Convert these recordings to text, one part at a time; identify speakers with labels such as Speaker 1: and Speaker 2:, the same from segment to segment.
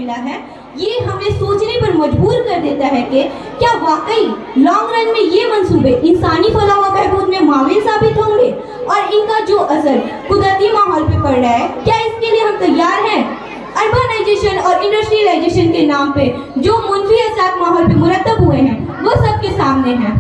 Speaker 1: ملا ہے یہ ہمیں سوچنے پر مجبور کر دیتا ہے کہ کیا واقعی لانگ رن میں یہ منصوبے انسانی فلاح و بہبود میں معاون ثابت ہوں گے اور ان کا جو اثر قدرتی ماحول پہ پڑ رہا ہے کیا اس کے لیے ہم تیار ہیں؟ اربنائزیشن اور انڈسٹریلائزیشن کے نام پہ جو منفی اثرات ماحول پہ مرتب ہوئے ہیں وہ سب کے سامنے ہیں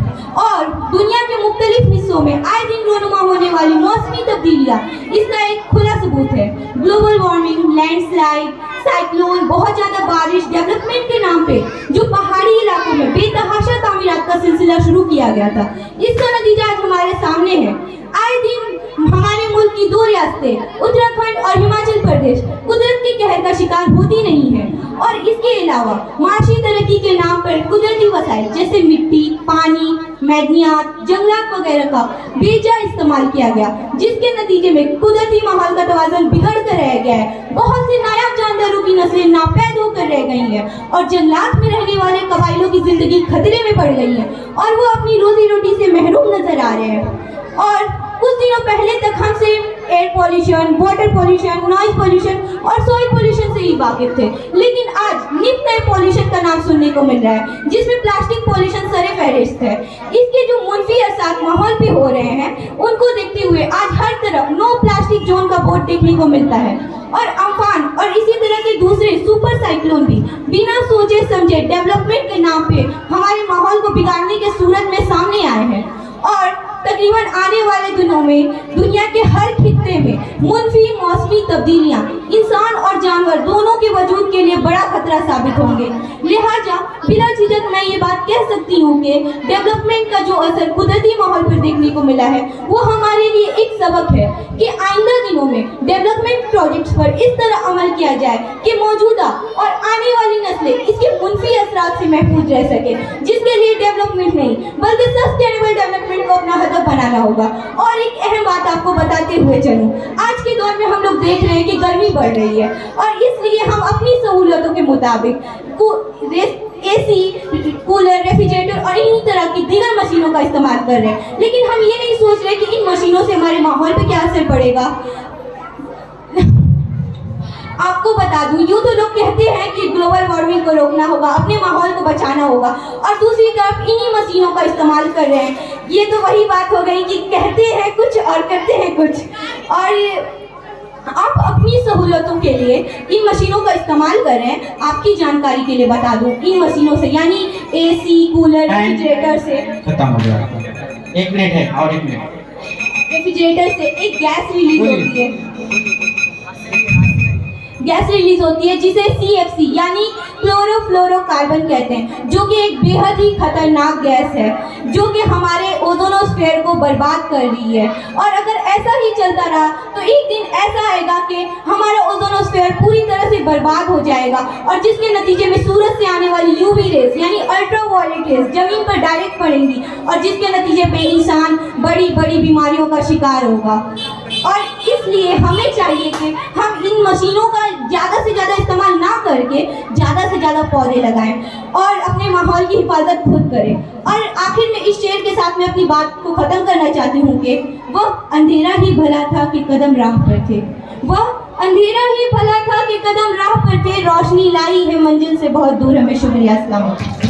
Speaker 1: اور دنیا کے مختلف حصوں میں آئے دن رونما ہونے والی موسمی تبدیلیاں اس کا ایک کھلا ثبوت ہے۔ Global warming, landslide, cyclone, بہت زیادہ بارش، ڈیولپمنٹ کے نام پہ جو پہاڑی علاقوں میں بے تحاشا تعمیرات کا سلسلہ شروع کیا گیا تھا اس کا نتیجہ آج ہمارے سامنے ہے۔ آئے دن ہمارے ملک کی دو ریاستیں اتراکھنڈ اور ہماچل پردیش قدرت کے قہر کا شکار ہوتی نہیں ہیں اور اس کے علاوہ معاشی ترقی کے نام پر قدرتی وسائل جیسے مٹی، پانی، معدنیات، جنگلات وغیرہ کا بے جا استعمال کیا گیا جس کے نتیجے میں قدرتی ماحول کا توازن بگڑ کر رہ گیا ہے۔ بہت سے نایاب جانداروں کی نسلیں ناپید ہو کر رہ گئی ہیں اور جنگلات میں رہنے والے قبائلوں کی زندگی خطرے میں پڑ گئی ہے اور وہ اپنی روزی روٹی سے محروم نظر آ رہے ہیں۔ اور کچھ دنوں پہلے تک ہم صرف air pollution, water pollution, noise pollution اور سوئل پولیوشن سے ہی واقف تھے، لیکن آج نئے پولیوشن کا نام سننے کو مل رہا ہے جس میں پلاسٹک پولیوشن سر فہرست ہے۔ اس کے جو منفی اثرات ماحول پہ ہو رہے ہیں ان کو دیکھتے ہوئے آج ہر طرف نو پلاسٹک زون کا بورڈ دیکھنے کو ملتا ہے اور امفان اور اسی طرح کے دوسرے سپر سائیکلون بھی بنا سوچے سمجھے ڈیولپمنٹ کے نام پہ ہمارے ماحول کو بگاڑنے کے صورت میں سامنے آئے ہیں اور تقریباً آنے والے دنوں میں دنیا کے ہر خطے میں منفی موسمی تبدیلیاں انسان اور جانور دونوں کے وجود کے لیے بڑا خطرہ ثابت ہوں گے۔ لہٰذا بلا جھجک میں یہ بات کہہ سکتی ہوں کہ ڈیولپمنٹ کا جو اثر قدرتی ماحول پر دیکھنے کو ملا ہے وہ ہمارے لیے ایک سبق ہے کہ آئندہ دنوں میں ڈیولپمنٹ پروجیکٹس پر اس طرح عمل کیا جائے کہ موجودہ اور آنے والی نسلیں اس کے منفی اثرات سے محفوظ رہ سکے، جس کے لیے ڈیولپمنٹ نہیں بلکہ سسٹینیبل ڈیولپمنٹ کو اپنا ہدف بنانا ہوگا۔ اور ایک اہم بات آپ کو بتاتے ہوئے چلوں، آج کے دور میں ہم لوگ دیکھ رہے ہیں کہ گرمی بڑھ رہی ہے اور اس لیے ہم اپنی سہولتوں کے مطابق اے سی، کولر، ریفریجریٹر اور انہی طرح کی دیگر مشینوں کا استعمال کر رہے ہیں، لیکن ہم یہ نہیں سوچ رہے کہ ان مشینوں سے ہمارے ماحول پہ کیا اثر پڑے گا۔ آپ کو بتا دوں، یوں تو لوگ کہتے ہیں کہ گلوبل وارمنگ کو روکنا ہوگا، اپنے ماحول کو بچانا ہوگا، اور دوسری طرف انہی مشینوں کا استعمال کر رہے ہیں۔ یہ تو وہی بات ہو گئی کہ کہتے ہیں کچھ اور کرتے ہیں کچھ۔ اور آپ اپنی سہولتوں کے لیے ان مشینوں کا استعمال کر رہے ہیں۔ آپ کی جانکاری کے لیے بتا دوں، ان مشینوں سے یعنی اے سی، کولر، ریفریجریٹر سے
Speaker 2: ختم ہو گیا۔ ایک منٹ ہے اور ایک منٹ۔
Speaker 1: ریفریجریٹر سے ایک گیس ریلیز ہوتی ہے جسے CFC یعنی کلورو فلورو کاربن کہتے ہیں، جو کہ ایک بے حد ہی خطرناک گیس ہے جو کہ ہمارے اوزونوسفیئر کو برباد کر رہی ہے۔ اور اگر ایسا ہی چلتا رہا تو ایک دن ایسا آئے گا کہ ہمارا اوزونوسفیئر پوری طرح سے برباد ہو جائے گا اور جس کے نتیجے میں سورج سے آنے والی UV ریز یعنی الٹرا وائلٹ ریز زمین پر ڈائریکٹ پڑیں گی اور جس کے نتیجے پہ انسان بڑی بڑی بیماریوں کا شکار ہوگا۔ اور اس لیے ہمیں چاہیے کہ ہم ان مشینوں کا زیادہ سے زیادہ استعمال نہ کر کے زیادہ سے زیادہ پودے لگائیں اور اپنے ماحول کی حفاظت خود کریں۔ اور آخر میں اس شعر کے ساتھ میں اپنی بات کو ختم کرنا چاہتی ہوں کہ وہ اندھیرا ہی بھلا تھا کہ قدم راہ پر تھے، وہ اندھیرا ہی بھلا تھا کہ قدم راہ پر تھے، روشنی لائی ہے منزل سے بہت دور ہمیں۔ شکریہ، السلام علیکم۔